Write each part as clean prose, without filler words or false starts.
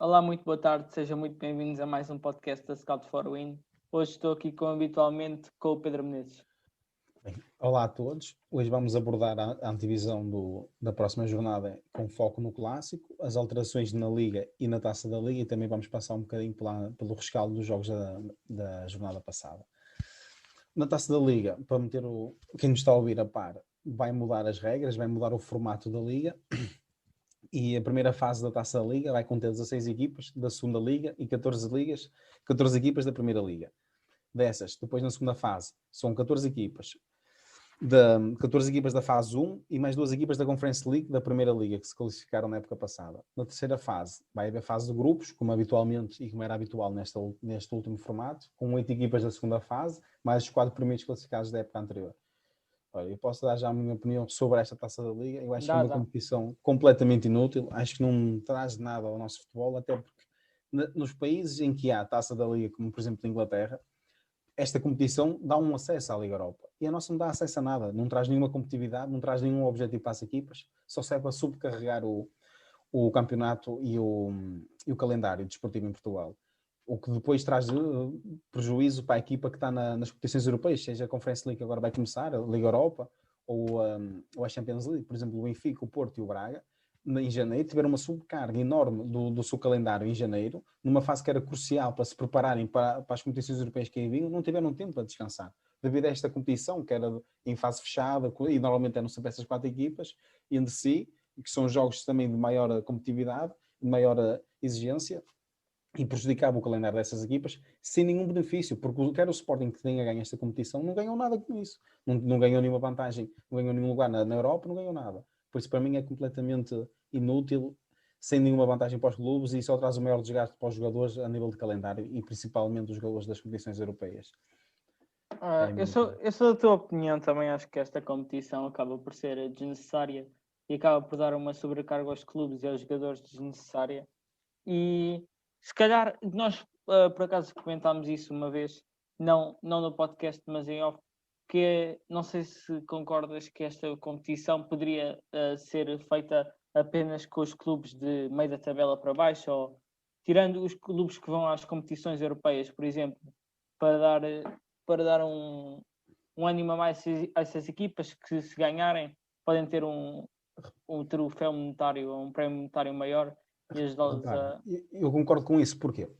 Olá, muito boa tarde, sejam muito bem-vindos a mais um podcast da Scout for Win. Hoje estou aqui, como habitualmente, com o Pedro Menezes. Bem, olá a todos. Hoje vamos abordar a antevisão da próxima jornada com foco no Clássico, as alterações na Liga e na Taça da Liga, e também vamos passar um bocadinho pelo rescaldo dos jogos da jornada passada. Na Taça da Liga, para meter quem nos está a ouvir a par, vai mudar as regras, vai mudar o formato da Liga. E a primeira fase da Taça da Liga vai conter 16 equipas da segunda Liga e 14 equipas da primeira Liga. Dessas, depois na segunda fase, são 14 equipas da fase 1 e mais 2 equipas da Conference League da primeira liga que se qualificaram na época passada. Na terceira fase vai haver fase de grupos, como habitualmente e como era habitual neste último formato, com 8 equipas da segunda fase, mais os 4 primeiros classificados da época anterior. Olha, eu posso dar já a minha opinião sobre esta Taça da Liga. Eu acho que é uma competição completamente inútil. Acho que não traz nada ao nosso futebol, até porque nos países em que há a Taça da Liga, como por exemplo a Inglaterra, esta competição dá um acesso à Liga Europa. E a nossa não dá acesso a nada. Não traz nenhuma competitividade, não traz nenhum objetivo para as equipas. Só serve a subcarregar o campeonato e o calendário desportivo em Portugal. O que depois traz prejuízo para a equipa que está nas competições europeias, seja a Conference League que agora vai começar, a Liga Europa, ou a Champions League. Por exemplo, o Benfica, o Porto e o Braga, em janeiro, tiveram uma subcarga enorme do seu calendário em janeiro, numa fase que era crucial para se prepararem para as competições europeias que aí vinham, não tiveram tempo para descansar. Devido a esta competição, que era em fase fechada, e normalmente eram sempre essas 4 equipas, entre si, que são jogos também de maior competitividade, de maior exigência, e prejudicava o calendário dessas equipas sem nenhum benefício, porque quer o Sporting que tenha ganho esta competição, não ganhou nada com isso. Não ganhou nenhuma vantagem, não ganhou nenhum lugar na Europa, não ganhou nada. Por isso, para mim, é completamente inútil, sem nenhuma vantagem para os clubes, e só traz o maior desgaste para os jogadores a nível de calendário, e principalmente os jogadores das competições europeias. Eu sou da tua opinião também. Acho que esta competição acaba por ser desnecessária e acaba por dar uma sobrecarga aos clubes e aos jogadores desnecessária. E se calhar nós, por acaso, comentámos isso uma vez, não no podcast, mas em off, não sei se concordas que esta competição poderia ser feita apenas com os clubes de meio da tabela para baixo, ou tirando os clubes que vão às competições europeias, por exemplo, para dar um ânimo a mais a essas equipas que, se ganharem, podem ter um troféu monetário, um prémio monetário maior e ajudá-los a... Eu concordo com isso. Porquê?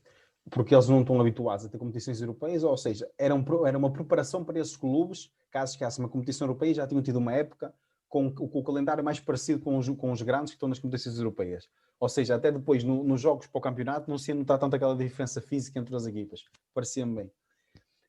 Porque eles não estão habituados a ter competições europeias, ou seja, era uma preparação para esses clubes, caso chegasse uma competição europeia, já tinham tido uma época com o calendário mais parecido com os grandes que estão nas competições europeias. Ou seja, até depois, nos jogos para o campeonato, não se ia notar tanto aquela diferença física entre as equipas. Parecia-me bem.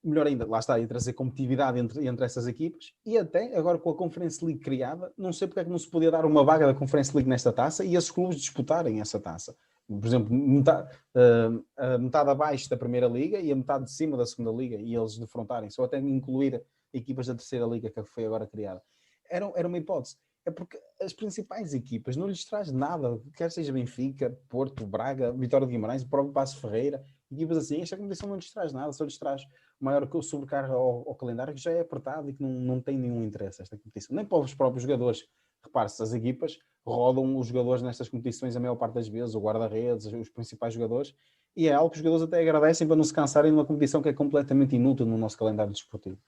Melhor ainda, lá está, ia trazer competitividade entre essas equipas, e até agora com a Conference League criada, não sei porque é que não se podia dar uma vaga da Conference League nesta taça e esses clubes disputarem essa taça. Por exemplo, metade abaixo da primeira liga e a metade de cima da segunda liga, e eles defrontarem-se, ou até incluir equipas da terceira liga que foi agora criada. Era uma hipótese. É porque as principais equipas não lhes traz nada, quer seja Benfica, Porto, Braga, Vitória de Guimarães, o próprio Paços Ferreira, equipas assim, esta competição não lhes traz nada, só lhes traz maior que o sobrecarga ao calendário, que já é apertado e que não tem nenhum interesse esta competição. Nem para os próprios jogadores. Repare-se, as equipas rodam os jogadores nestas competições a maior parte das vezes, o guarda-redes, os principais jogadores, e é algo que os jogadores até agradecem para não se cansarem numa competição que é completamente inútil no nosso calendário desportivo.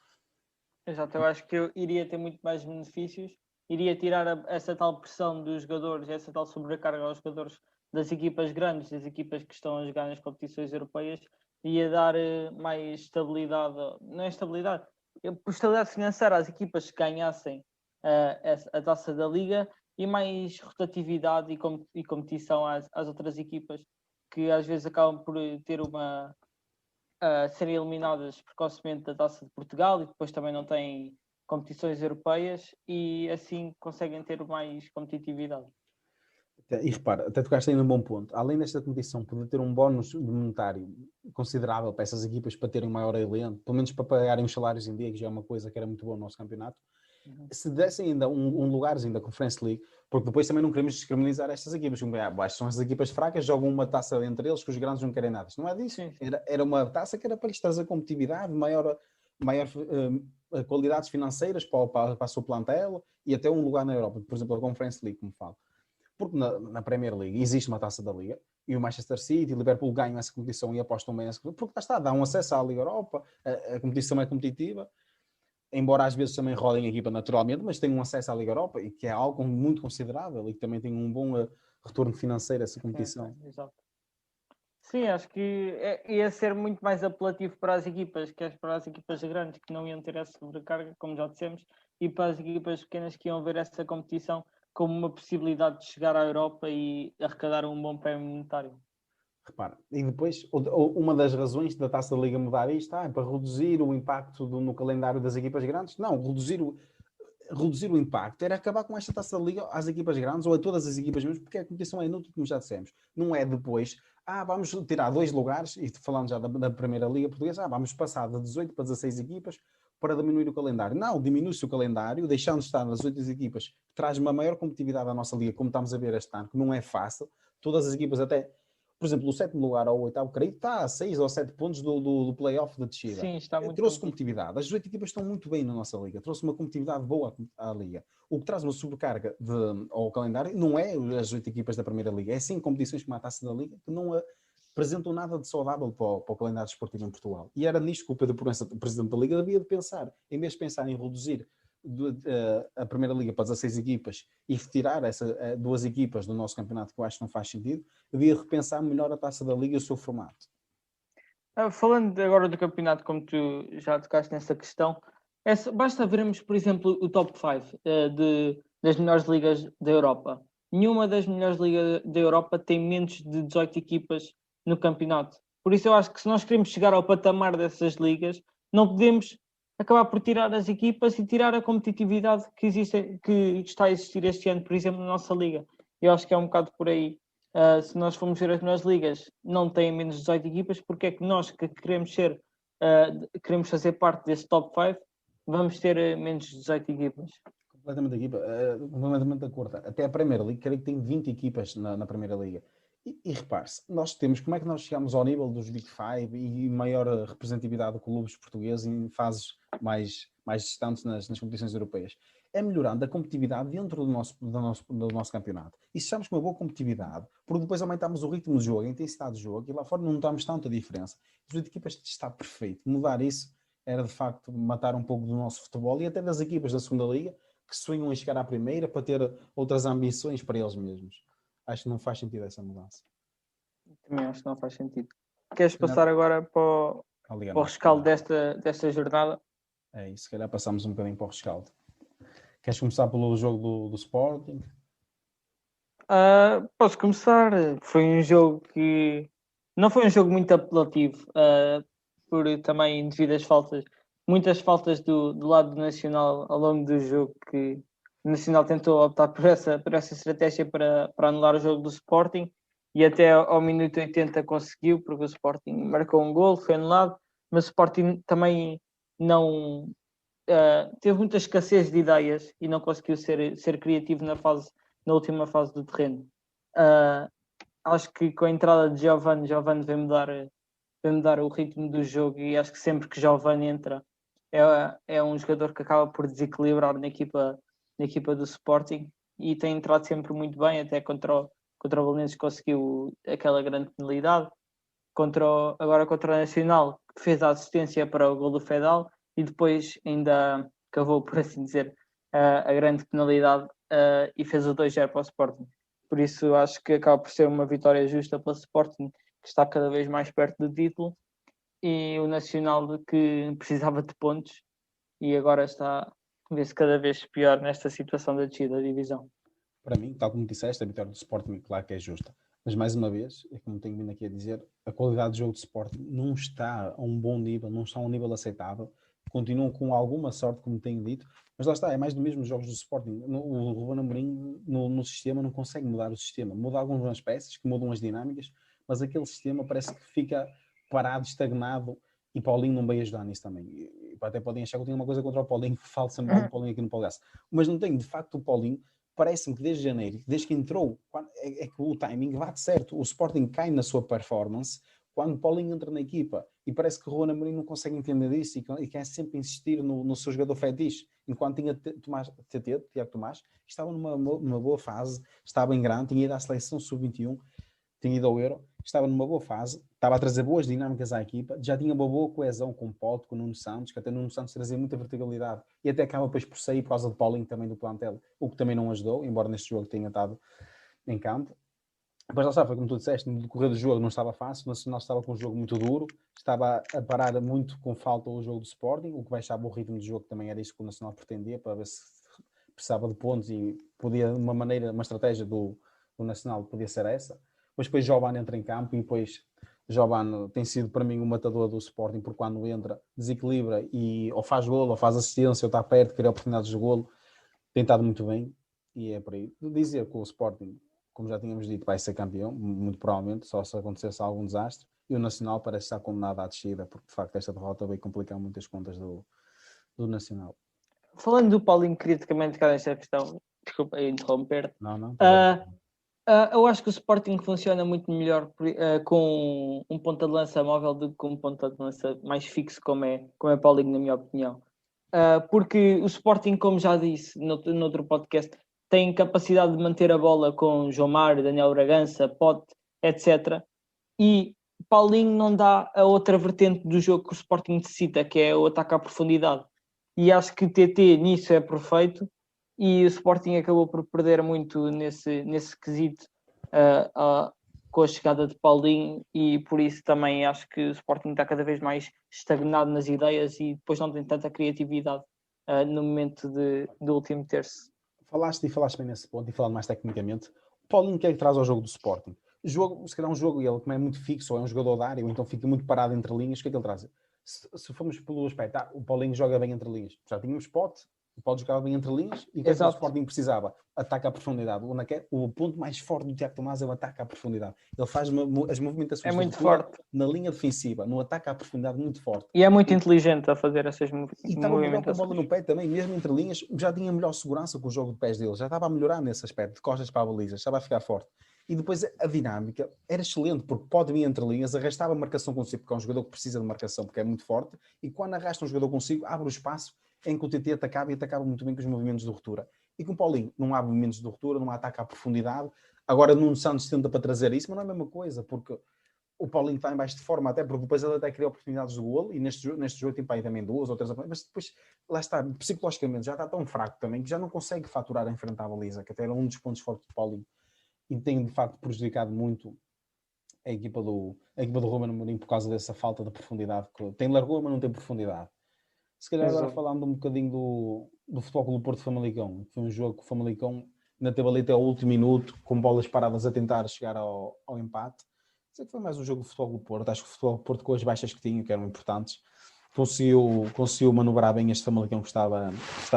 Exato, eu acho que eu iria ter muito mais benefícios, iria tirar essa tal pressão dos jogadores, essa tal sobrecarga aos jogadores das equipas grandes, das equipas que estão a jogar nas competições europeias, ia dar mais estabilidade, não é estabilidade, estabilidade financeira às equipas que ganhassem a taça da Liga, e mais rotatividade e competição às outras equipas, que às vezes acabam por ter serem eliminadas precocemente da Taça de Portugal e depois também não têm competições europeias, e assim conseguem ter mais competitividade. E repara, até tocaste aí num bom ponto. Além desta competição poder ter um bónus monetário considerável para essas equipas, para terem um maior elenco, pelo menos para pagarem os salários em dia, que já é uma coisa que era muito boa no nosso campeonato, se dessem ainda um lugarzinho da Conference League, porque depois também não queremos descriminalizar estas equipas, são as equipas fracas, jogam uma taça entre eles que os grandes não querem nada. Isto não é disso. Era uma taça que era para lhes trazer competitividade, maior qualidades financeiras para a sua plantel, e até um lugar na Europa, por exemplo, a Conference League, como falo. Porque na Premier League existe uma taça da Liga, e o Manchester City e o Liverpool ganham essa competição e apostam bem nessa competição, porque está, dá um acesso à Liga Europa, a competição é competitiva, embora às vezes também rodem a equipa naturalmente, mas tem um acesso à Liga Europa, e que é algo muito considerável, e que também tem um bom retorno financeiro essa competição. Sim, exato. Sim, acho que ia ser muito mais apelativo para as equipas, que é para as equipas grandes que não iam ter essa sobrecarga, como já dissemos, e para as equipas pequenas que iam ver essa competição como uma possibilidade de chegar à Europa e arrecadar um bom prémio monetário. Repara, e depois, uma das razões da Taça da Liga mudar isto é para reduzir o impacto no calendário das equipas grandes. Não, reduzir o impacto era acabar com esta Taça da Liga às equipas grandes ou a todas as equipas mesmo, porque a competição é inútil, como já dissemos. Não é depois, vamos tirar 2 lugares, e falando já da Primeira Liga Portuguesa, vamos passar de 18 para 16 equipas para diminuir o calendário. Não, diminui-se o calendário, deixando de estar nas 8 equipas, que traz uma maior competitividade à nossa Liga, como estamos a ver este ano, que não é fácil. Todas as equipas até... Por exemplo, o 7º lugar ou o 8º, creio que está a 6 ou 7 pontos do play-off de descida. Sim, está muito Trouxe competitividade. As 8 equipas estão muito bem na nossa liga. Trouxe uma competitividade boa à liga. O que traz uma sobrecarga ao calendário não é as 8 equipas da Primeira Liga. É sim competições como a Taça da Liga que não apresentam nada de saudável para o calendário desportivo em Portugal. E era nisto que o Pedro Proença, presidente da Liga, devia de pensar. Em vez de pensar em reduzir a Primeira Liga para 16 equipas e retirar duas equipas do nosso campeonato, que eu acho que não faz sentido, devia repensar melhor a Taça da Liga e o seu formato. Falando agora do campeonato, como tu já tocaste nessa questão, basta vermos, por exemplo, o top 5 das melhores ligas da Europa. Nenhuma das melhores ligas da Europa tem menos de 18 equipas no campeonato. Por isso eu acho que se nós queremos chegar ao patamar dessas ligas, não podemos acabar por tirar as equipas e tirar a competitividade que está a existir este ano, por exemplo, na nossa liga. Eu acho que é um bocado por aí. Se nós formos ver as melhores ligas, não têm menos de 18 equipas, porque é que nós que queremos queremos fazer parte desse top 5, vamos ter menos de 18 equipas? Completamente de acordo. Até a Primeira Liga, creio que tem 20 equipas na Primeira Liga. E repare-se, nós temos, como é que nós chegamos ao nível dos Big Five e maior representatividade de clubes portugueses em fases mais distantes nas competições europeias? É melhorando a competitividade dentro do nosso campeonato. E se estamos com uma boa competitividade, porque depois aumentamos o ritmo de jogo, a intensidade de jogo, e lá fora não notamos tanta diferença. As 8 equipas está perfeito. Mudar isso era de facto matar um pouco do nosso futebol e até das equipas da segunda Liga, que sonham em chegar à primeira para ter outras ambições para eles mesmos. Acho que não faz sentido essa mudança. Também acho que não faz sentido. Queres passar agora para o rescaldo desta jornada? É isso, se calhar passamos um bocadinho para o rescaldo. Queres começar pelo jogo do Sporting? Posso começar. Foi um jogo que não foi um jogo muito apelativo, por também devido às faltas, muitas faltas do lado do Nacional ao longo do jogo, que o Nacional tentou optar por essa estratégia para anular o jogo do Sporting, e até ao minuto 80 conseguiu, porque o Sporting marcou um gol, foi anulado, mas o Sporting também não teve muita escassez de ideias e não conseguiu ser criativo na última fase do terreno. Acho que com a entrada de Giovane vem mudar o ritmo do jogo, e acho que sempre que Giovane entra é um jogador que acaba por desequilibrar na equipa do Sporting, e tem entrado sempre muito bem, até contra o Belenenses conseguiu aquela grande penalidade, agora contra o Nacional, que fez a assistência para o gol do Fedal, e depois ainda cavou, por assim dizer, a grande penalidade, e fez o 2-0 para o Sporting. Por isso acho que acaba por ser uma vitória justa para o Sporting, que está cada vez mais perto do título, e o Nacional, que precisava de pontos e agora está a ver-se cada vez pior nesta situação da descida da divisão. Para mim, tal como disseste, a vitória do Sporting, claro que é justa. Mas mais uma vez, é como tenho vindo aqui a dizer, a qualidade do jogo do Sporting não está a um bom nível, não está a um nível aceitável. Continuam com alguma sorte, como tenho dito, mas lá está, é mais do mesmo jogos do Sporting. O Ruben Amorim no sistema não consegue mudar o sistema. Muda algumas peças, que mudam as dinâmicas, mas aquele sistema parece que fica parado, estagnado, e Paulinho não veio ajudar nisso também. E até podem achar que eu tenho uma coisa contra o Paulinho, que falo sempre mal do Paulinho aqui no Palhaço. Mas não tenho, de facto, o Paulinho parece-me que desde janeiro, desde que entrou, é que o timing bate certo. O Sporting cai na sua performance quando o Paulinho entra na equipa. E parece que o Ruben Amorim não consegue entender isso e quer sempre insistir no seu jogador fetiche. Enquanto tinha Tiago Tomás, que estava numa boa fase, estava em grande, tinha ido à seleção sub-21, tinha ido ao Euro, estava numa boa fase, estava a trazer boas dinâmicas à equipa, já tinha uma boa coesão com o Pote, com o Nuno Santos, que até o Nuno Santos trazia muita verticalidade, e até acaba depois por sair por causa do Paulinho também do plantel, o que também não ajudou, embora neste jogo tenha estado em campo. Depois lá está, foi como tu disseste, no decorrer do jogo não estava fácil, o Nacional estava com um jogo muito duro, estava a parar muito com falta o jogo do Sporting, o que baixava o ritmo do jogo também era isso que o Nacional pretendia, para ver se precisava de pontos e podia, uma estratégia do Nacional podia ser essa. Mas depois Jovane entra em campo e depois Jovane tem sido para mim o matador do Sporting, porque quando entra desequilibra e ou faz golo, ou faz assistência, ou está perto, cria oportunidades de golo, tem estado muito bem e é por aí. Dizer que o Sporting, como já tínhamos dito, vai ser campeão, muito provavelmente, só se acontecesse algum desastre, e o Nacional parece estar condenado à descida, porque de facto esta derrota veio complicar muitas contas do Nacional. Falando do Paulinho, criticamente cá nesta questão, desculpa interromper. Não. Eu acho que o Sporting funciona muito melhor com um ponta de lança móvel do que com um ponta de lança mais fixo, como é Paulinho, na minha opinião. Porque o Sporting, como já disse no outro podcast, tem capacidade de manter a bola com João Mário, Daniel Bragança, Pote, etc. E Paulinho não dá a outra vertente do jogo que o Sporting necessita, que é o ataque à profundidade. E acho que TT nisso é perfeito, e o Sporting acabou por perder muito nesse quesito com a chegada de Paulinho, e por isso também acho que o Sporting está cada vez mais estagnado nas ideias e depois não tem tanta criatividade no momento do último terço. Falaste bem nesse ponto e falando mais tecnicamente, o Paulinho, o que é que traz ao jogo do Sporting? Se calhar um jogo, ele como é muito fixo, ou é um jogador da área, ou então fica muito parado entre linhas, o que é que ele traz? Se formos pelo aspecto, o Paulinho joga bem entre linhas. Já tínhamos Pote, o Pote jogava bem entre linhas, e o que é que o Sporting precisava? Ataque à profundidade. O ponto mais forte do Tiago Tomás é o ataque à profundidade. Ele faz as movimentações muito forte na linha defensiva, no ataque à profundidade muito forte. E é muito inteligente a fazer essas movimentações. E estava melhor com a bola no pé também, mesmo entre linhas, já tinha melhor segurança com o jogo de pés dele, já estava a melhorar nesse aspecto, de costas para a baliza, estava a ficar forte. E depois a dinâmica era excelente, porque pode vir entre linhas, arrastava a marcação consigo, porque é um jogador que precisa de marcação, porque é muito forte, e quando arrasta um jogador consigo, abre o espaço em que o TT atacava e atacava muito bem com os movimentos de ruptura. E com o Paulinho, não há movimentos de ruptura, não há ataque à profundidade. Agora Nuno Santos tenta para trazer isso, mas não é a mesma coisa, porque o Paulinho está em baixo de forma, até porque depois ele até cria oportunidades de golo, e neste jogo tem para aí também 2 ou 3, mas depois, lá está, psicologicamente já está tão fraco também, que já não consegue faturar em frente à baliza, que até era um dos pontos fortes do Paulinho. E tem de facto prejudicado muito a equipa do Ruben Amorim por causa dessa falta de profundidade. Tem largura, mas não tem profundidade. Se calhar agora falando um bocadinho do Futebol Clube do Porto Famalicão, foi um jogo que o Famalicão ainda teve ali até ao último minuto, com bolas paradas a tentar chegar ao empate. Sei que foi mais um jogo do Futebol Clube do Porto. Acho que o Futebol Clube do Porto, com as baixas que tinha, que eram importantes, conseguiu manobrar bem este Famalicão que estava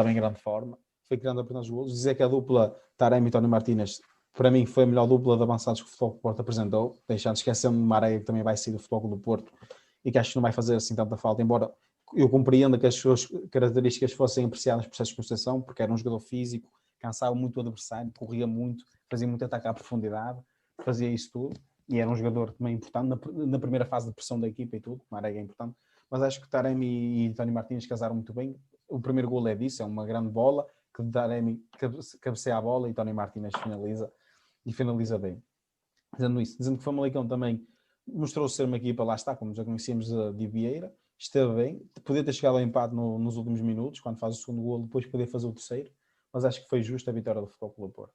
em grande forma. Foi criando apenas os golos. Dizer que a dupla Taremi e Tony Martínez, para mim, foi a melhor dupla de avançados que o Futebol Clube do Porto apresentou, deixando de esquecer de Marega, que também vai sair do Futebol Clube do Porto e que acho que não vai fazer assim tanta falta, embora eu compreenda que as suas características fossem apreciadas por Sérgio Conceição, porque era um jogador físico, cansava muito o adversário, corria muito, fazia muito ataque à profundidade, fazia isso tudo, e era um jogador também importante na primeira fase de pressão da equipa e tudo. Marega é importante, mas acho que Taremi e Tony Martínez casaram muito bem. O primeiro golo é disso, é uma grande bola, que Taremi cabeceia a bola e Tony Martínez finaliza bem. Dizendo que o Famalicão também mostrou ser uma equipa, lá está, como já conhecíamos, de Vieira, esteve bem, podia ter chegado ao empate nos últimos minutos, quando faz o segundo golo, depois poder fazer o terceiro, mas acho que foi justa a vitória do Futebol Clube do Porto.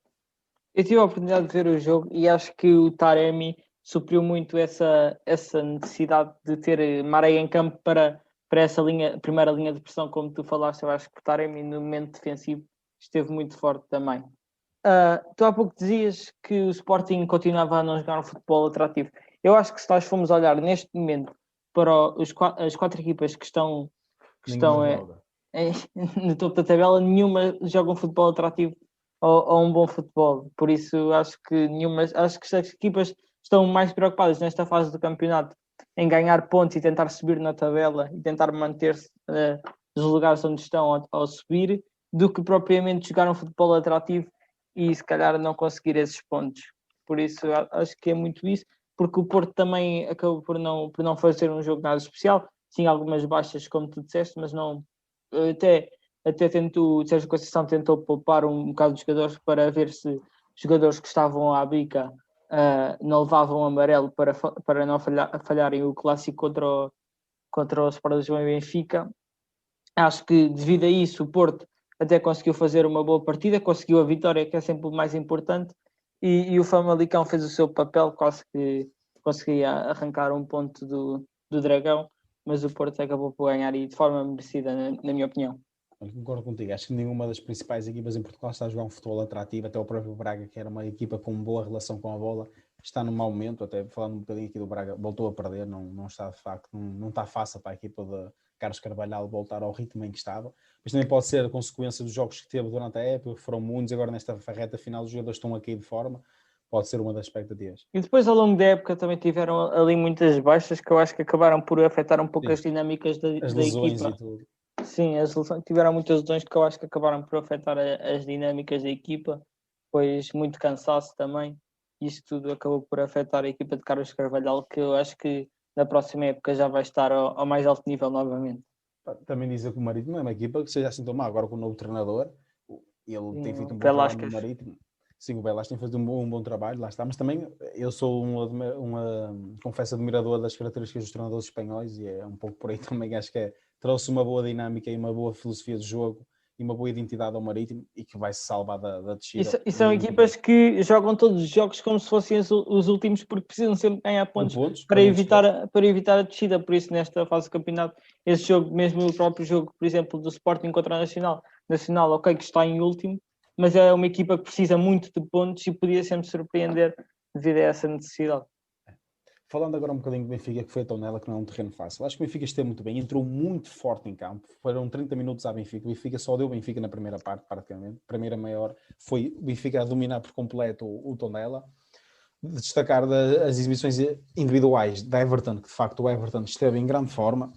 Eu tive a oportunidade de ver o jogo e acho que o Taremi supriu muito essa necessidade de ter Marega em campo para essa primeira linha de pressão, como tu falaste. Eu acho que o Taremi no momento defensivo esteve muito forte também. Tu há pouco dizias que o Sporting continuava a não jogar um futebol atrativo. Eu acho que se nós formos olhar neste momento para as 4 equipas que estão no topo da tabela, nenhuma joga um futebol atrativo ou um bom futebol. Por isso acho que as equipas estão mais preocupadas nesta fase do campeonato em ganhar pontos e tentar subir na tabela e tentar manter-se nos lugares onde estão ao subir, do que propriamente jogar um futebol atrativo e se calhar não conseguir esses pontos. Por isso acho que é muito isso, porque o Porto também acabou por não fazer um jogo nada especial. Tinha algumas baixas, como tu disseste, mas não. Até o Sérgio Conceição tentou poupar um bocado de jogadores para ver se jogadores que estavam à bica não levavam amarelo para não falharem o clássico contra o Sport Lisboa e Benfica. Acho que devido a isso o Porto até conseguiu fazer uma boa partida, conseguiu a vitória, que é sempre o mais importante, e o Famalicão fez o seu papel, quase que conseguia arrancar um ponto do Dragão, mas o Porto acabou por ganhar e de forma merecida, na minha opinião. Eu concordo contigo, acho que nenhuma das principais equipas em Portugal está a jogar um futebol atrativo, até o próprio Braga, que era uma equipa com boa relação com a bola, está num mau momento, até falando um bocadinho aqui do Braga, voltou a perder, não está de facto, não está fácil para a equipa de Carlos Carvalhal voltar ao ritmo em que estava, mas também pode ser a consequência dos jogos que teve durante a época, que foram muitos, agora nesta reta final os jogadores estão a cair de forma, pode ser uma das expectativas. E depois ao longo da época também tiveram ali muitas baixas que eu acho que acabaram por afetar um pouco as dinâmicas da equipa. E tudo. Sim, as lesões, tiveram muitas lesões que eu acho que acabaram por afetar as dinâmicas da equipa, pois muito cansaço também. Isso tudo acabou por afetar a equipa de Carlos Carvalhal, que eu acho que na próxima época já vai estar ao mais alto nível novamente. Também dizer que o Marítimo é uma equipa que seja assim tão má. Agora com o novo treinador, ele tem feito um bom Velasquez. trabalho no Marítimo. Sim, o Velasquez tem feito um bom trabalho, lá está. Mas também eu sou confesso, admirador das características dos treinadores espanhóis e é um pouco por aí também. Acho que trouxe uma boa dinâmica e uma boa filosofia de jogo e uma boa identidade ao Marítimo e que vai se salvar da descida. E são equipas que jogam todos os jogos como se fossem os últimos, porque precisam sempre ganhar pontos para evitar a descida. Por isso, nesta fase do campeonato, esse jogo, mesmo o próprio jogo, por exemplo, do Sporting contra o Nacional, ok, que está em último, mas é uma equipa que precisa muito de pontos e podia sempre surpreender devido a essa necessidade. Falando agora um bocadinho do Benfica, que foi a Tondela, que não é um terreno fácil. Acho que o Benfica esteve muito bem, entrou muito forte em campo. Foram 30 minutos à Benfica. O Benfica só deu o Benfica na primeira parte, praticamente. A primeira maior foi o Benfica a dominar por completo o Tondela. Destacar as exibições individuais da Everton, que de facto o Everton esteve em grande forma.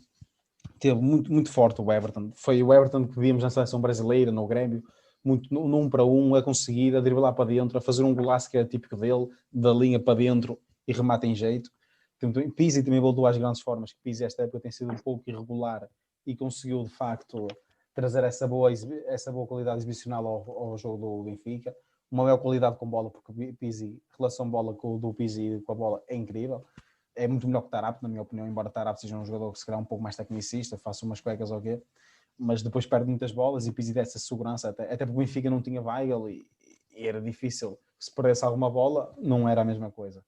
Esteve muito, muito forte o Everton. Foi o Everton que vimos na seleção brasileira, no Grêmio, muito no 1 para 1, a conseguir, a driblar para dentro, a fazer um golaço que era típico dele, da linha para dentro e remata em jeito. Pizzi também voltou às grandes formas, que Pizzi esta época tem sido um pouco irregular e conseguiu de facto trazer essa boa qualidade exibicional ao jogo do Benfica, uma maior qualidade com bola, porque Pizzi, relação bola do Pizzi com a bola é incrível, é muito melhor que Tarap, na minha opinião, embora Tarap seja um jogador que se calhar um pouco mais tecnicista, faça umas cuecas ou quê, mas depois perde muitas bolas e Pizzi dessa segurança, até porque o Benfica não tinha Weigl e era difícil, se perdesse alguma bola não era a mesma coisa.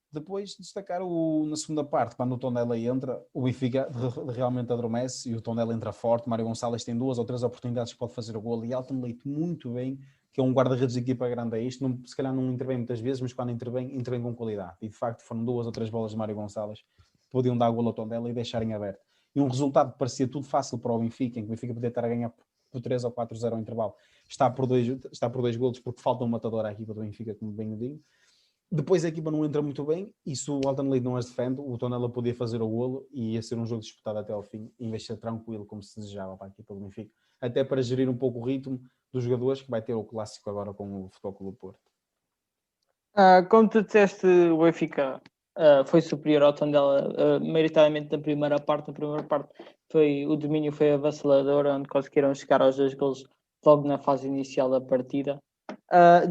Depois destacar na segunda parte, quando o Tondela entra, o Benfica realmente adormece e o Tondela entra forte. Mário Gonçalves tem 2 ou 3 oportunidades que pode fazer o golo e Elton Leite muito bem, que é um guarda-redes de equipa grande a isto. Se calhar não intervém muitas vezes, mas quando intervém com qualidade. E de facto foram 2 ou 3 bolas de Mário Gonçalves que podiam dar golo ao Tondela e deixarem aberto. E um resultado que parecia tudo fácil para o Benfica, em que o Benfica podia estar a ganhar por 3 ou 4-0 ao intervalo. Está por 2 golos porque falta um matador à equipa do Benfica, como bem o digo. Depois a equipa não entra muito bem e se o Elton Leite não as defende, o Tondela podia fazer o golo e ia ser um jogo disputado até ao fim, em vez de ser tranquilo como se desejava para a equipa do Benfica, até para gerir um pouco o ritmo dos jogadores, que vai ter o clássico agora com o Futebol Clube do Porto. Como tu disseste, o Benfica foi superior ao Tondela maioritariamente na primeira parte. A primeira parte o domínio foi avassalador, onde conseguiram chegar aos 2 golos logo na fase inicial da partida.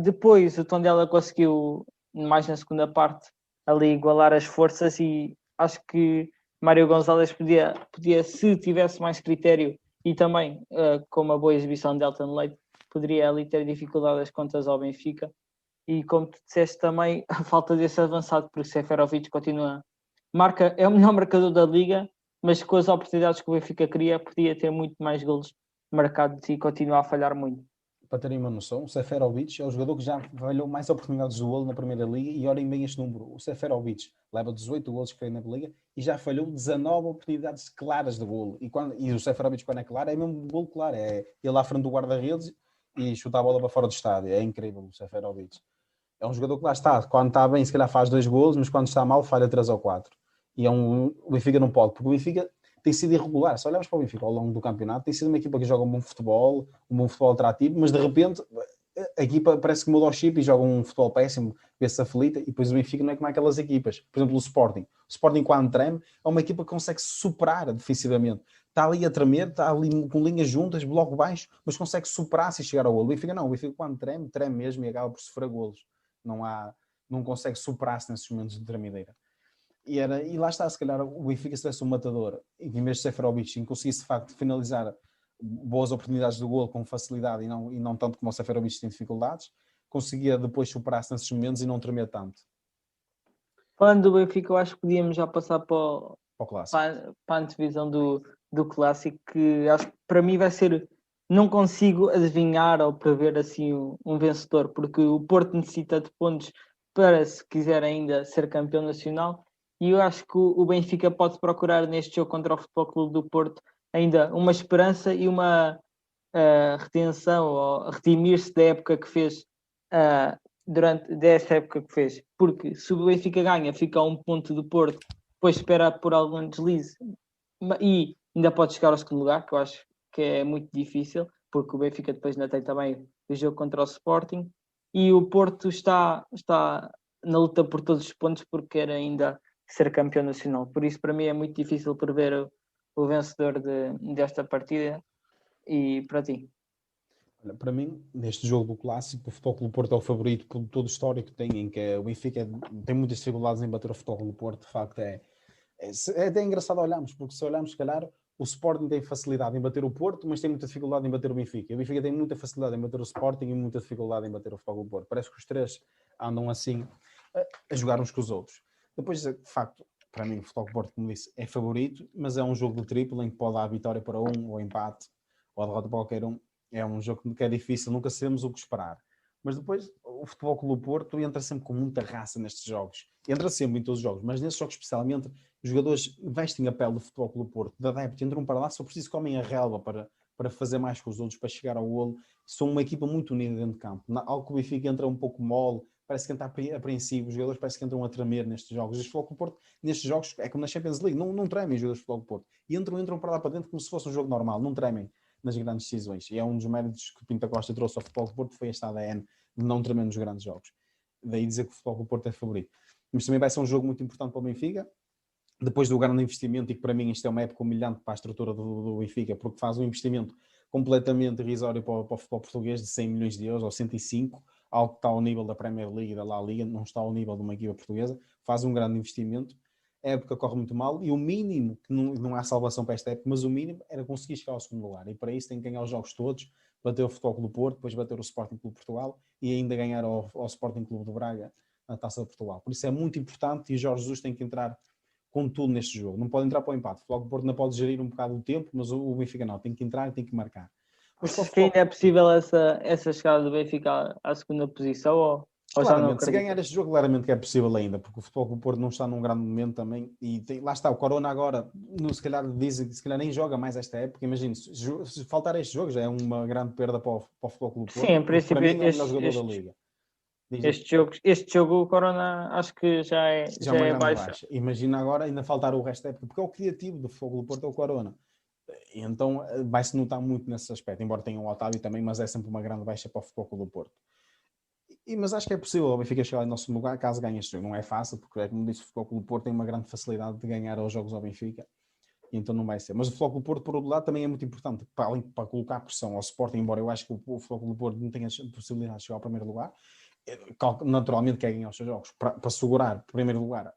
Depois o Tondela conseguiu, mais na segunda parte, ali igualar as forças e acho que Mário Gonçalves podia, se tivesse mais critério e também com uma boa exibição de Elton Leite, poderia ali ter dificuldade as contas ao Benfica. E como tu disseste também, a falta desse avançado, porque Seferovic é o melhor marcador da Liga, mas com as oportunidades que o Benfica cria, podia ter muito mais golos marcados e continua a falhar muito. Para terem uma noção, o Seferovic é o jogador que já falhou mais oportunidades de golo na Primeira Liga e olhem bem este número. O Seferovic leva 18 golos que foi na Liga e já falhou 19 oportunidades claras de golo. E o Seferovic, quando é claro, é mesmo golo claro. É ele à frente do guarda-redes e chuta a bola para fora do estádio. É incrível o Seferovic. É um jogador que lá está. Quando está bem, se calhar faz 2 golos, mas quando está mal, falha 3 ou 4. E o Benfica não pode, porque o Benfica tem sido irregular. Se olharmos para o Benfica ao longo do campeonato, tem sido uma equipa que joga um bom futebol atrativo, mas de repente a equipa parece que muda o chip e joga um futebol péssimo, vê-se aflita, e depois o Benfica não é como aquelas equipas. Por exemplo, o Sporting. O Sporting, quando treme, é uma equipa que consegue superar defensivamente. Está ali a tremer, está ali com linhas juntas, bloco baixo, mas consegue superar-se e chegar ao golo. O Benfica não. O Benfica, quando treme mesmo e acaba por sofrer golos. Não há não consegue superar-se nesses momentos de tremideira. E lá está, se calhar o Benfica, se tivesse um matador e em vez de Seferovic conseguisse de facto finalizar boas oportunidades de golo com facilidade e não tanto como o Seferovic tem dificuldades, conseguia depois superar-se nesses momentos e não tremer tanto. Falando do Benfica, eu acho que podíamos já passar para o clássico. Para a antevisão do clássico, que acho que para mim vai ser. Não consigo adivinhar ou prever assim um vencedor, porque o Porto necessita de pontos para, se quiser ainda ser campeão nacional, e eu acho que o Benfica pode procurar neste jogo contra o Futebol Clube do Porto ainda uma esperança e uma retenção, ou redimir-se da época que fez desta época que fez, porque se o Benfica ganha, fica a um ponto do Porto, depois espera por algum deslize e ainda pode chegar ao segundo lugar, que eu acho que é muito difícil, porque o Benfica depois ainda tem também o jogo contra o Sporting, e o Porto está na luta por todos os pontos porque quer ainda ser campeão nacional. Por isso, para mim, é muito difícil prever o vencedor desta partida. E para ti? Para mim, neste jogo do Clássico, o Futebol Clube do Porto é o favorito por todo o histórico que tem, em que o Benfica tem muitas dificuldades em bater o Futebol Clube do Porto. De facto, é até engraçado olharmos, porque se olharmos, se calhar, o Sporting tem facilidade em bater o Porto, mas tem muita dificuldade em bater o Benfica. O Benfica tem muita facilidade em bater o Sporting e muita dificuldade em bater o Futebol Clube do Porto. Parece que os três andam assim a jogar uns com os outros. Depois, de facto, para mim, o Futebol Clube do Porto, como disse, é favorito, mas é um jogo de triplo em que pode dar a vitória para um, ou empate, ou a derrota para qualquer um. É um jogo que é difícil, nunca sabemos o que esperar. Mas depois, o Futebol Clube do Porto entra sempre com muita raça nestes jogos. Entra sempre em todos os jogos, mas nesses jogos especialmente, os jogadores vestem a pele do Futebol Clube do Porto, da adeptos, entram para lá, só preciso que comem a relva para fazer mais com os outros, para chegar ao golo. São uma equipa muito unida dentro de campo. Algo que o Benfica entra um pouco mole, parece que entra apreensivo, os jogadores parece que entram a tremer nestes jogos. O Futebol Clube do Porto, nestes jogos, é como na Champions League, não tremem os jogadores do Futebol Clube do Porto. E entram para lá para dentro como se fosse um jogo normal, não tremem nas grandes decisões. E é um dos méritos que o Pinto Costa trouxe ao Futebol Clube do Porto, foi este ADN de não tremer nos grandes jogos. Daí dizer que o Futebol Clube do Porto é favorito. Mas também vai ser um jogo muito importante para o Benfica, depois do grande investimento, e que para mim isto é uma época humilhante para a estrutura do Benfica, porque faz um investimento completamente irrisório para o futebol português de 100 milhões de euros, ou 105, algo que está ao nível da Premier League e da La Liga, não está ao nível de uma equipa portuguesa, faz um grande investimento. A época corre muito mal e o mínimo, que não há salvação para esta época, mas o mínimo era conseguir chegar ao segundo lugar, e para isso tem que ganhar os jogos todos, bater o Futebol Clube do Porto, depois bater o Sporting Clube de Portugal e ainda ganhar ao Sporting Clube de Braga na Taça de Portugal. Por isso é muito importante e o Jorge Jesus tem que entrar com tudo neste jogo. Não pode entrar para o empate. O Futebol Clube do Porto não pode gerir um bocado o tempo, mas o Benfica não. Tem que entrar e tem que marcar. Acho que ainda é possível essa chegada do Benfica à segunda posição ou já não acredito? Se ganhar este jogo, claramente que é possível ainda, porque o Futebol Clube do Porto não está num grande momento também, e lá está, o Corona agora, se calhar dizem que se calhar nem joga mais esta época. Imagino, se faltar este jogo já é uma grande perda para o Futebol Clube do Porto. Sim, em princípio, para mim é o melhor jogador da Liga. Este jogo, o Corona, acho que já é baixa. Imagina agora ainda faltar o resto da época, porque é o criativo do Futebol Clube do Porto, é o Corona. E então vai-se notar muito nesse aspecto, embora tenha o Otávio também, mas é sempre uma grande baixa para o Futebol Clube do Porto. Mas acho que é possível o Benfica chegar em nosso lugar caso ganhe este jogo. Não é fácil, porque, como disse, o Futebol Clube do Porto tem uma grande facilidade de ganhar aos jogos ao Benfica, e então não vai ser. Mas o Futebol Clube do Porto, por outro lado, também é muito importante para colocar pressão ao Sporting, embora eu acho que o Futebol Clube do Porto não tenha a possibilidade de chegar ao primeiro lugar. Naturalmente quer ganhar os seus jogos para segurar, em primeiro lugar,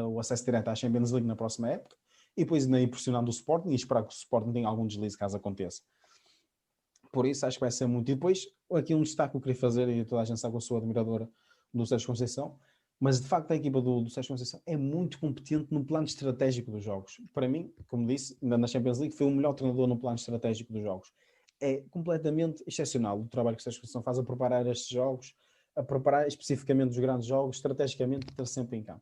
o acesso direto à Champions League na próxima época, e depois ainda ir pressionando o Sporting e esperar que o Sporting tenha algum deslize caso aconteça. Por isso acho que vai ser muito. E depois, aqui um destaque que eu queria fazer, e toda a gente sabe que eu sou admiradora do Sérgio Conceição, mas de facto a equipa do Sérgio Conceição é muito competente no plano estratégico dos jogos. Para mim, como disse, na Champions League foi o melhor treinador no plano estratégico dos jogos. É completamente excepcional o trabalho que o Sérgio Conceição faz a preparar estes jogos, a preparar especificamente os grandes jogos, estrategicamente ter sempre em campo.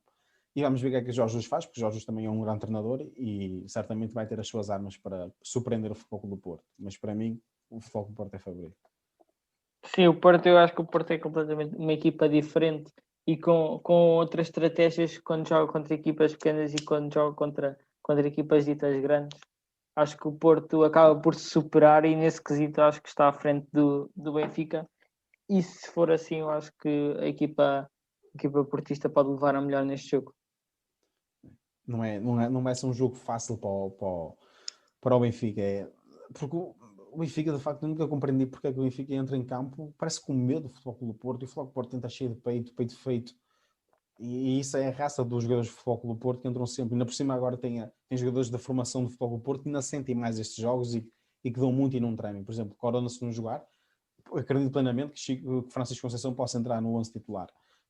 E vamos ver o que é que o Jorge Jesus faz, porque o Jorge Jesus também é um grande treinador e certamente vai ter as suas armas para surpreender o Futebol Clube do Porto. Mas para mim, o Futebol Clube do Porto é favorito. Sim, eu acho que o Porto é completamente uma equipa diferente e com outras estratégias quando joga contra equipas pequenas e quando joga contra equipas ditas grandes. Acho que o Porto acaba por se superar e nesse quesito acho que está à frente do Benfica. E se for assim, eu acho que a equipa portista pode levar a melhor neste jogo. Não vai ser um jogo fácil para o Benfica. Porque o Benfica, de facto, eu nunca compreendi porque é que o Benfica entra em campo, parece com medo do Futebol Clube do Porto, e o Futebol Clube do Porto tenta cheio de peito feito, E isso é a raça dos jogadores de Futebol Clube do Porto que entram sempre. Ainda por cima agora tem jogadores da formação do Futebol Clube do Porto que ainda sentem mais estes jogos e que dão muito e não tremem. Por exemplo, Corona, se não jogar, acredito plenamente que Francisco Conceição possa entrar no 11 titular.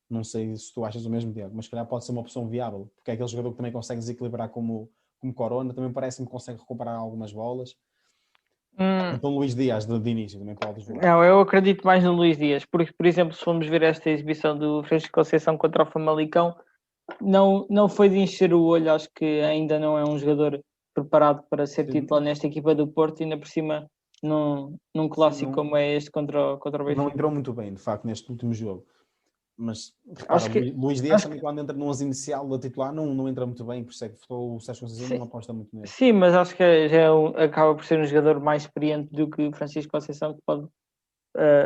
Não sei se tu achas o mesmo, Diego, mas se calhar pode ser uma opção viável, porque é aquele jogador que também consegue desequilibrar como Corona, também parece-me que consegue recuperar algumas bolas. Hum, Então Luís Dias, de início, também pode jogar. não, eu acredito mais no Luís Dias, porque, por exemplo, se formos ver esta exibição do Francisco Conceição contra o Famalicão, não foi de encher o olho, acho que ainda não é um jogador preparado para ser titular nesta equipa do Porto, ainda por cima num Sim, clássico como é este contra o não Benfica. entrou muito bem, de facto, neste último jogo. Mas repara, Acho que, Luís Dias acho também que quando entra no 11 inicial da titular não entra muito bem, por isso é que o Sérgio Conceição sim, não aposta muito nele. sim, mas acho que já acaba por ser um jogador mais experiente do que Francisco Conceição, que pode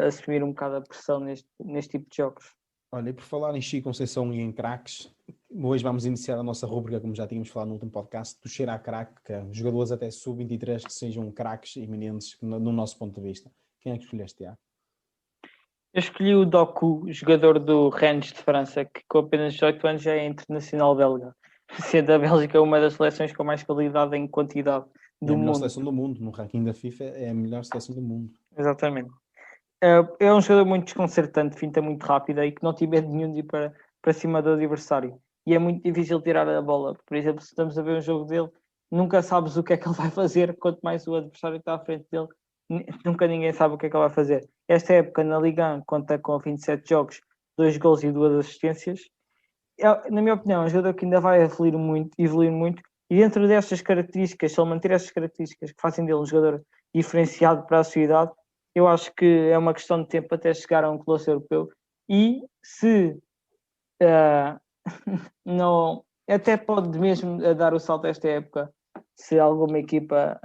assumir um bocado a pressão neste tipo de jogos. Olha, e por falar em Chico Conceição e em craques, hoje vamos iniciar a nossa rúbrica, como já tínhamos falado no último podcast, do cheiro a craque, que é jogadores até sub-23 que sejam craques iminentes no nosso ponto de vista. Quem é que escolheste, já? Eu escolhi o Doku, jogador do Rennes de França, que com apenas 18 anos já é internacional belga, sendo a Bélgica uma das seleções com mais qualidade em quantidade É a do melhor mundo. seleção do mundo, no ranking da FIFA é a melhor seleção do mundo. Exatamente. É um jogador muito desconcertante, finta muito rápida e que não tem medo nenhum de ir para cima do adversário. E é muito difícil tirar a bola. Por exemplo, se estamos a ver um jogo dele, nunca sabes o que é que ele vai fazer, quanto mais o adversário está à frente dele, nunca ninguém sabe o que é que ele vai fazer. Esta época na Liga 1 conta com 27 jogos, 2 gols e 2 assistências. Na minha opinião, é um jogador que ainda vai evoluir muito, e dentro destas características, se ele manter estas características que fazem dele um jogador diferenciado para a sua idade, eu acho que é uma questão de tempo até chegar a um colosso europeu. E se uh, não, até pode mesmo dar o salto esta época, se alguma equipa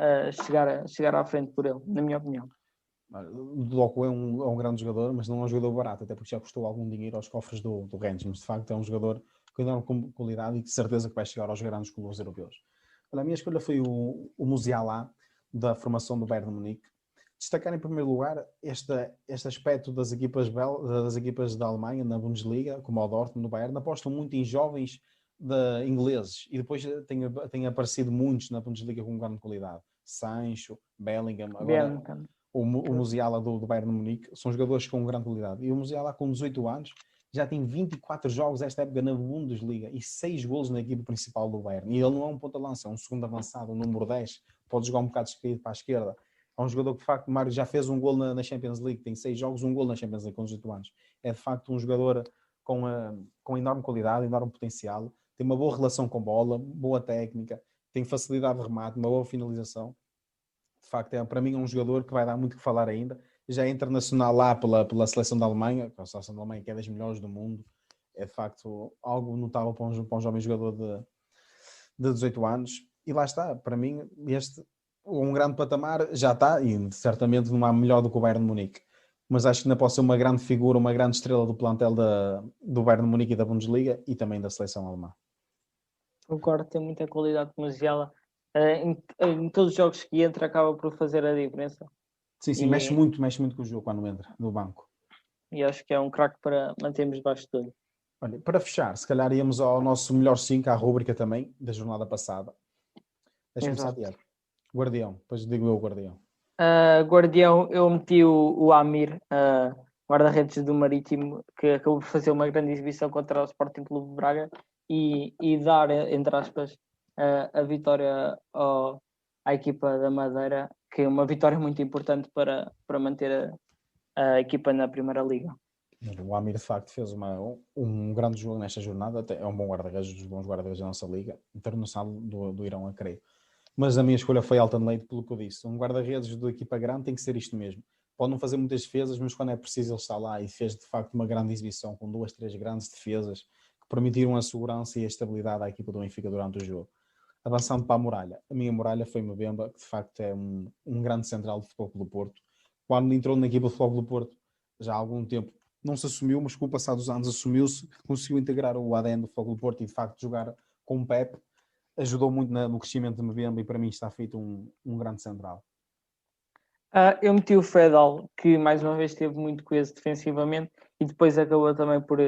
chegar à frente por ele, na minha opinião. O Doku é um grande jogador, mas não é um jogador barato, até porque já custou algum dinheiro aos cofres do Rennes, mas de facto é um jogador com enorme qualidade e de certeza que vai chegar aos grandes clubes europeus. Olha, a minha escolha foi o Musiala, da formação do Bayern de Munique. Destacar em primeiro lugar este aspecto das equipas da Alemanha na Bundesliga, como o Dortmund, no Bayern, apostam muito em jovens ingleses e depois tem aparecido muitos na Bundesliga com grande qualidade. Sancho, Bellingham, agora Bem, o Musiala do Bayern de Munique, são jogadores com grande qualidade. E o Musiala, com 18 anos, já tem 24 jogos esta época na Bundesliga e 6 golos na equipe principal do Bayern. E ele não é um ponta-lança, é um segundo avançado, um número 10, pode jogar um bocado descaído para a esquerda. É um jogador que, de facto, Mário já fez um gol na Champions League, tem 6 jogos, um gol na Champions League com 18 anos. É, de facto, um jogador com enorme qualidade, enorme potencial, tem uma boa relação com bola, boa técnica, tem facilidade de remate, uma boa finalização. De facto, para mim é um jogador que vai dar muito que falar ainda. Já é internacional lá pela seleção da Alemanha, a seleção da Alemanha que é das melhores do mundo. É de facto algo notável para um jovem jogador de 18 anos. E lá está, para mim, um grande patamar já está, e certamente não há melhor do que o Bayern de Munique. Mas acho que ainda pode ser uma grande figura, uma grande estrela do plantel do Bayern de Munique e da Bundesliga e também da seleção alemã. concordo, tem muita qualidade musiala. Em todos os jogos que entra, acaba por fazer a diferença. Sim, mexe E, muito com o jogo quando entra no banco. e acho que é um craque para mantermos debaixo de tudo. Olha, para fechar, se calhar íamos ao nosso melhor 5, à rúbrica também, da jornada passada. Deixa-me começar, Exato. Tiago. Guardião, depois digo eu o Guardião. Guardião, eu meti o Amir, guarda-redes do Marítimo, que acabou por fazer uma grande exibição contra o Sporting Clube de Braga e dar, entre aspas, a vitória à equipa da Madeira, que é uma vitória muito importante para manter a equipa na Primeira Liga. O Amir, de facto, fez um grande jogo nesta jornada. Até é um bom guarda-redes, dos bons guarda-redes da nossa liga, internacional do Irão, a creio. Mas a minha escolha foi Alton Leite, pelo que eu disse. Um guarda-redes da equipa grande tem que ser isto mesmo. Pode não fazer muitas defesas, mas quando é preciso ele está lá e fez, de facto, uma grande exibição com 2, 3 grandes defesas que permitiram a segurança e a estabilidade à equipa do Benfica durante o jogo. Avançando para a Muralha. A minha Muralha foi Mbemba, que de facto é um grande central de Futebol Clube do Porto. Quando entrou na equipa de Futebol Clube do Porto, já há algum tempo, não se assumiu, mas com o passar dos anos assumiu-se, conseguiu integrar o ADN do Futebol Clube do Porto e de facto jogar com o Pep ajudou muito no crescimento de Mbemba e para mim está feito um grande central. Eu meti o Fedal, que mais uma vez esteve muito coeso defensivamente e depois acabou também por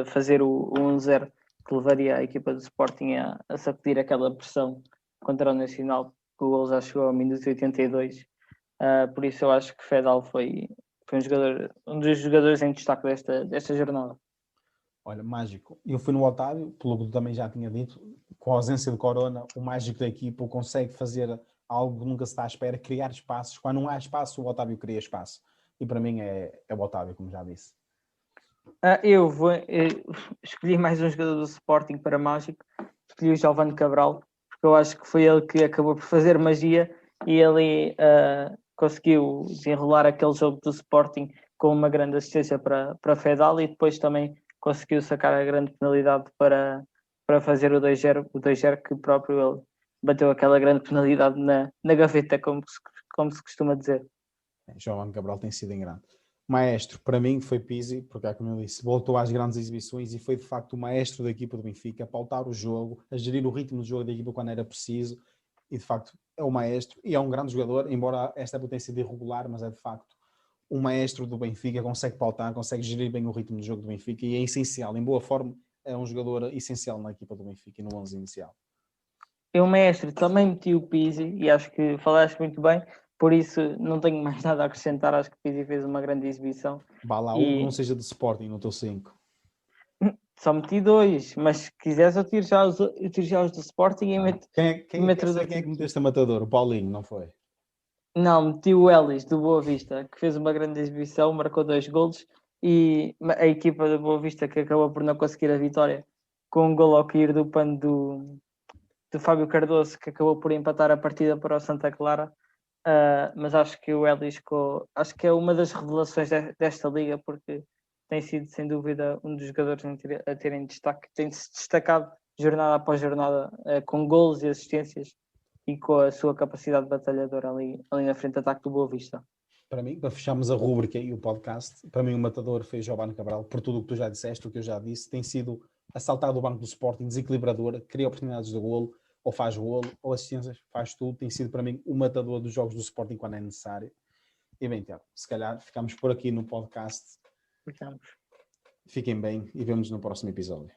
fazer o 1-0 que levaria a equipa do Sporting a sacudir aquela pressão contra o Nacional, que o gol já chegou ao minuto 82. Por isso eu acho que Fedal foi um dos jogadores em destaque desta jornada. Olha, mágico. Eu fui no Otávio, pelo que tu também já tinha dito, com a ausência de Corona, o mágico da equipa consegue fazer algo que nunca se está à espera, criar espaços. Quando não há espaço, o Otávio cria espaço. E para mim é o Otávio, como já disse. Eu escolhi mais um jogador do Sporting para mágico, escolhi o Giovane Cabral, porque eu acho que foi ele que acabou por fazer magia e ele conseguiu desenrolar aquele jogo do Sporting com uma grande assistência para Fedal e depois também conseguiu sacar a grande penalidade para fazer o 2-0 que próprio ele bateu aquela grande penalidade na gaveta, como se costuma dizer. Giovane Cabral tem sido em grande. Maestro, para mim, foi Pizzi, porque, como eu disse, voltou às grandes exibições e foi, de facto, o maestro da equipa do Benfica, a pautar o jogo, a gerir o ritmo do jogo da equipa quando era preciso, e, de facto, é o maestro, e é um grande jogador, embora esta época tenha sido irregular, mas é, de facto, o maestro do Benfica, consegue pautar, consegue gerir bem o ritmo do jogo do Benfica, e é essencial, em boa forma, é um jogador essencial na equipa do Benfica e no 11 inicial. Eu, mestre, também meti o Pizzi e acho que falaste muito bem, por isso não tenho mais nada a acrescentar. Acho que o Pizzi fez uma grande exibição. Vá lá, um que não seja de Sporting no teu 5. Só meti 2, mas se quiseres eu tiro já os do Sporting e meto. Quem é que meteste a matador? O Paulinho, não foi? Não, meti o Ellis do Boa Vista, que fez uma grande exibição, marcou 2 golos e a equipa do Boa Vista que acabou por não conseguir a vitória com um gol ao cair do pano do Fábio Cardoso, que acabou por empatar a partida para o Santa Clara. Mas acho que o Ellis acho que é uma das revelações desta liga, porque tem sido sem dúvida um dos jogadores a terem destaque, tem-se destacado jornada após jornada com golos e assistências e com a sua capacidade batalhadora ali na frente de ataque do Boa Vista. Para mim, para fecharmos a rúbrica e o podcast, para mim o matador foi Giovane Cabral, por tudo o que tu já disseste, o que eu já disse, tem sido assaltado o banco do Sporting, desequilibrador, cria oportunidades de golo, ou faz golo, ou assistências, faz tudo, tem sido para mim o matador dos jogos do Sporting quando é necessário. E bem, então, se calhar ficamos por aqui no podcast. Ficamos. Fiquem bem e vemos no próximo episódio.